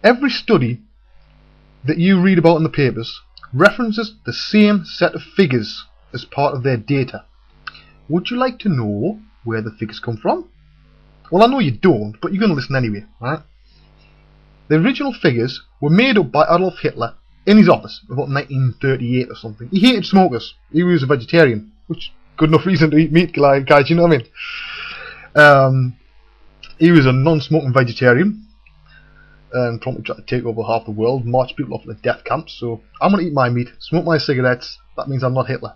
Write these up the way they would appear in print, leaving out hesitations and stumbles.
Every study that you read about in the papers references the same set of figures as part of their data. Would you like to know where the figures come from? Well, I know you don't, but you're going to listen anyway, right? The original figures were made up by Adolf Hitler in his office about 1938 or something. He hated smokers. He was a vegetarian, which good enough reason to eat meat, guys, you know what I mean? He was a non-smoking vegetarian and promptly tried to take over half the world, march people off to the death camps. So I'm going to eat my meat, smoke my cigarettes. That means I'm not Hitler.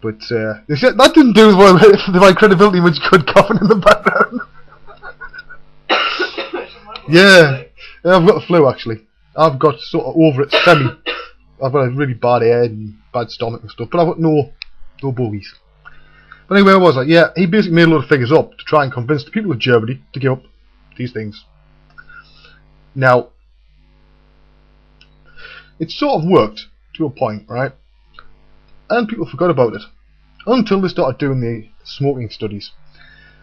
But that didn't do as well with my credibility with good coughing in the background. Yeah, I've got the flu actually. I've got sort of over it semi. I've got a really bad head and bad stomach and stuff, but I've got no bogies. But anyway, I was like, yeah, he basically made a lot of figures up to try and convince the people of Germany to give up these things. Now, it sort of worked to a point, right? And people forgot about it until they started doing the smoking studies.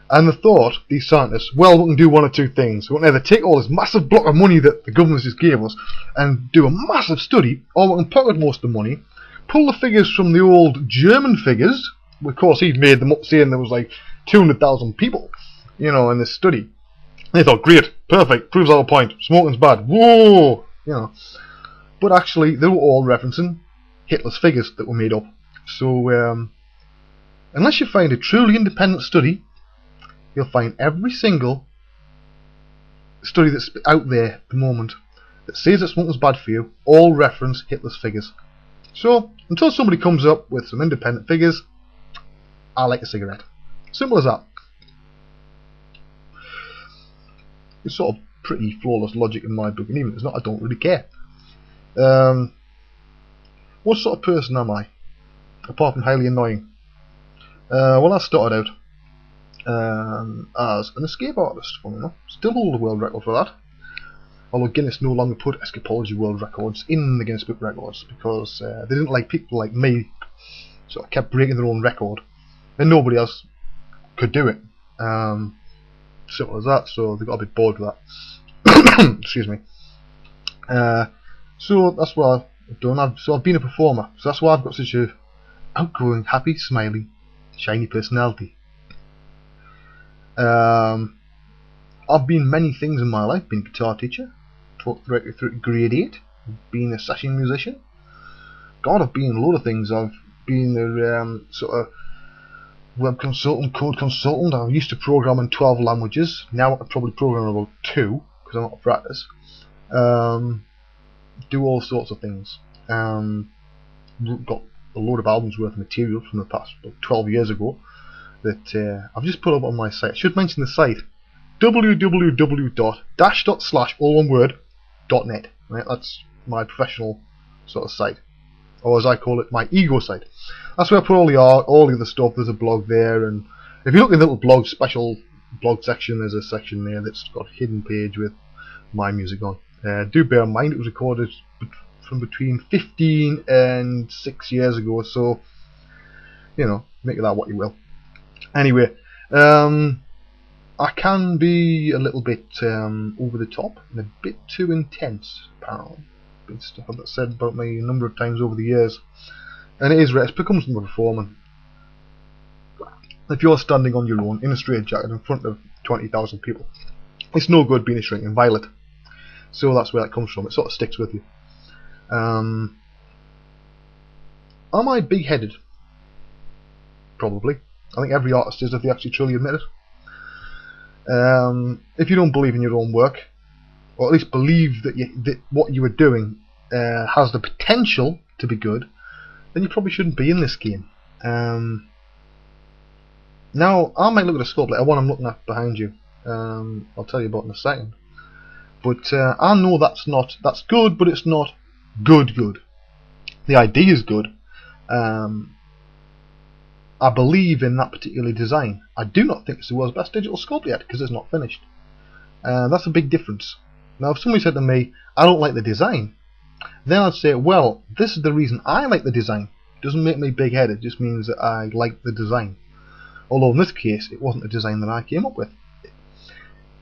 And they thought, these scientists, well, we can do one or two things. We can either take all this massive block of money that the government just gave us and do a massive study, or we can pocket most of the money, pull the figures from the old German figures. Of course, he made them up saying there was like 200,000 people, you know, in this study. And they thought, great, perfect, proves our point, smoking's bad, whoa, you know. But actually, they were all referencing Hitler's figures that were made up. So, unless you find a truly independent study, you'll find every single study that's out there at the moment that says that smoking's bad for you, all reference Hitler's figures. So, until somebody comes up with some independent figures, I like a cigarette. Simple as that. It's sort of pretty flawless logic in my book, and even if it's not, I don't really care. What sort of person am I? Apart from highly annoying. Well, I started out as an escape artist, funny enough. Still hold the world record for that. Although Guinness no longer put escapology world records in the Guinness Book Records because they didn't like people like me, so I kept breaking their own record, and nobody else could do it. Simple as that. So they got a bit bored with that. Excuse me. So that's what I've done. I've been a performer. So that's why I've got such a outgoing, happy, smiling, shiny personality. I've been many things in my life. Been a guitar teacher, taught directly through grade 8. Been a session musician. God, I've been a lot of things. I've been a sort of web consultant, code consultant. I used to program in 12 languages. Now I can probably program about 2 because I'm out of practice. Do all sorts of things. Got a load of albums worth of material from the past 12 years ago that I've just put up on my site. I should mention the site, www.dash.slash.all-one-word.net. Right, that's my professional sort of site, or as I call it, my ego site. That's where I put all the art, all the other stuff. There's a blog there, and if you look in the little blog, special blog section, there's a section there that's got a hidden page with my music on. Do bear in mind it was recorded from between 15 and 6 years ago, so you know, make of that what you will. Anyway, I can be a little bit over the top and a bit too intense, apparently. Been stuff I've said about me a number of times over the years, and it is rare. It becomes from performing. If you're standing on your own in a straitjacket in front of 20,000 people, it's no good being a shrinking violet. So that's where that comes from. It sort of sticks with you. Am I big-headed? Probably. I think every artist is if they actually truly admit it. If you don't believe in your own work, or at least believe that what you are doing has the potential to be good, then you probably shouldn't be in this game. Now, I might look at a sculpt like the one I'm looking at behind you. I'll tell you about in a second. But I know that's good, but it's not good. The idea is good. I believe in that particular design. I do not think it's the world's best digital sculpt yet because it's not finished. That's a big difference. Now, if somebody said to me, I don't like the design, then I'd say, well, this is the reason I like the design. It doesn't make me big-headed, it just means that I like the design. Although in this case, it wasn't a design that I came up with.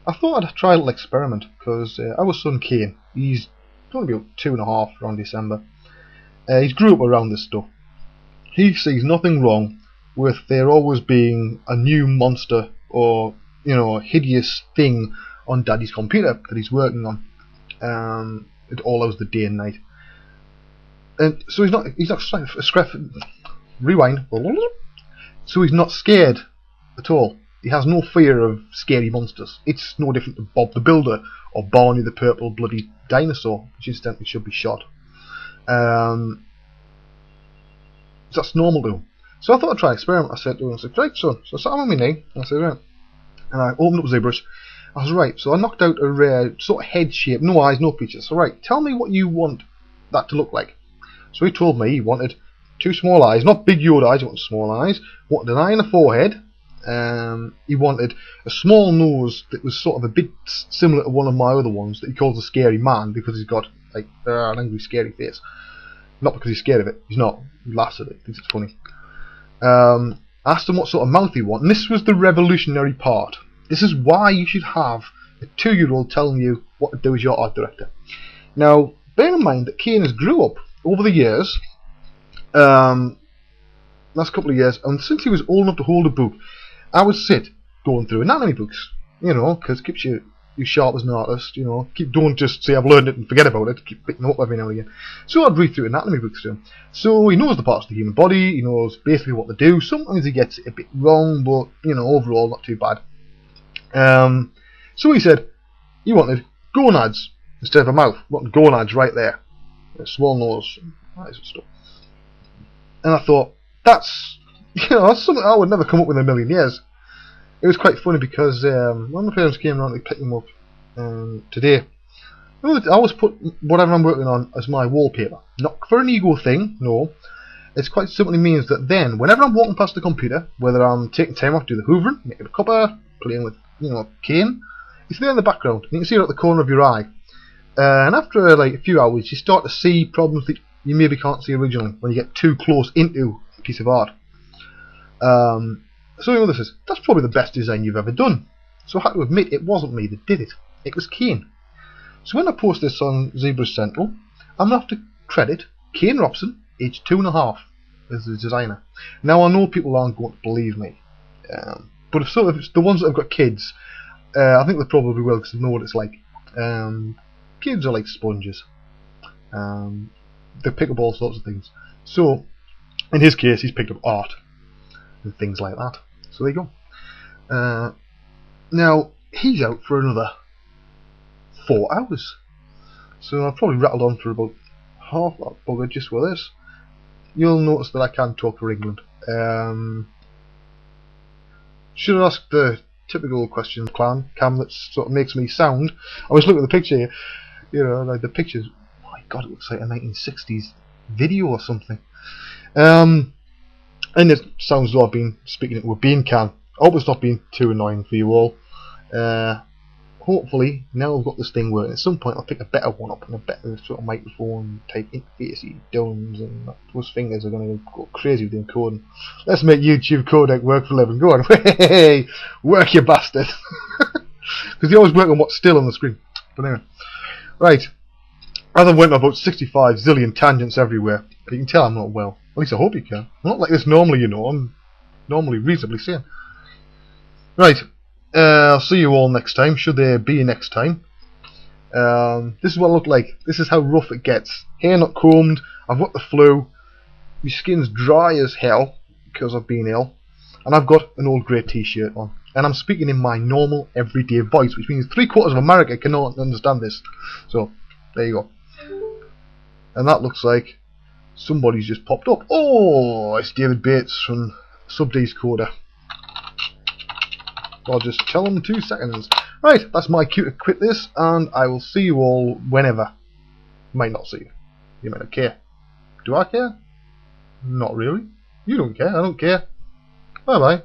I thought I'd try a little experiment, because our son Kane, he's going to be about 2.5 around December. He's grew up around this stuff. He sees nothing wrong with there always being a new monster or a hideous thing on Daddy's computer that he's working on. At all hours of the day and night. And so he's not rewind. So he's not scared at all. He has no fear of scary monsters. It's no different to Bob the Builder or Barney the Purple Bloody Dinosaur, which incidentally should be shot. That's normal to him. So I thought I'd try an experiment. I said to him, right son, so I sat on my knee, and I said, right. And I opened up ZBrush. I was right, so I knocked out a rare sort of head shape, no eyes, no features. So right, tell me what you want that to look like. So he told me he wanted 2 small eyes, not big Yoda eyes, he wanted small eyes, wanted an eye and a forehead, he wanted a small nose that was sort of a bit similar to one of my other ones that he calls a scary man because he's got like an angry scary face. Not because he's scared of it, he's not, he laughs at it, thinks it's funny. Asked him what sort of mouth he wanted, and this was the revolutionary part. This is why you should have a 2-year-old telling you what to do as your art director. Now, bear in mind that Kane has grew up over the years, last couple of years, and since he was old enough to hold a book, I would sit going through anatomy books, because it keeps you sharp as an artist, don't just say I've learned it and forget about it, keep picking them up every now and again. So I'd read through anatomy books to him. So he knows the parts of the human body, he knows basically what they do. Sometimes he gets it a bit wrong, but overall not too bad. So he said he wanted gonads instead of a mouth. He wanted gonads right there, a small nose, eyes and stuff. And I thought that's that's something I would never come up with in a million years. It was quite funny because when my parents came around to pick them up today, I always put whatever I'm working on as my wallpaper. Not for an ego thing, no. It quite simply means that then, whenever I'm walking past the computer, whether I'm taking time off to do the hoovering, making a cuppa, playing with Kane, it's there in the background. You can see it at the corner of your eye. And after like a few hours, you start to see problems that you maybe can't see originally when you get too close into a piece of art. So this is, that's probably the best design you've ever done. So I had to admit it wasn't me that did it. It was Kane. So when I post this on ZBrush Central, I'm going to have to credit Kane Robson, age 2.5, as the designer. Now I know people aren't going to believe me, but if it's the ones that have got kids, I think they probably will because they know what it's like. Kids are like sponges. They pick up all sorts of things. So in his case, he's picked up art and things like that. So there you go. Now he's out for another 4 hours. So I've probably rattled on for about half that bugger just with this. You'll notice that I can talk for England. Should I ask the typical question, Cam, that sort of makes me sound. I was looking at the picture here, like the pictures. My God, it looks like a 1960s video or something. And it sounds as though I've been speaking into a bean can. I hope it's not being too annoying for you all. Hopefully, now I've got this thing working, at some point I'll pick a better one up and a better sort of microphone type interfacey domes, and those fingers are going to go crazy with the encoding. Let's make YouTube codec work for a living. Go on, hey, work you bastard! Because you always work on what's still on the screen. But anyway, right. As I went about 65 zillion tangents everywhere, you can tell I'm not well. At least I hope you can. I'm not like this normally, I'm normally reasonably sane. Right. I'll see you all next time, should there be a next time. This is what I look like. This is how rough it gets. Hair not combed, I've got the flu, my skin's dry as hell because I've been ill, and I've got an old grey t-shirt on. And I'm speaking in my normal everyday voice, which means 3/4 of America cannot understand this. So, there you go. And that looks like somebody's just popped up. Oh, it's David Bates from Subd's Coder. I'll just tell them 2 seconds. Right, that's my cue to quit this, and I will see you all whenever. Might not see you. You might not care. Do I care? Not really. You don't care, I don't care. Bye bye.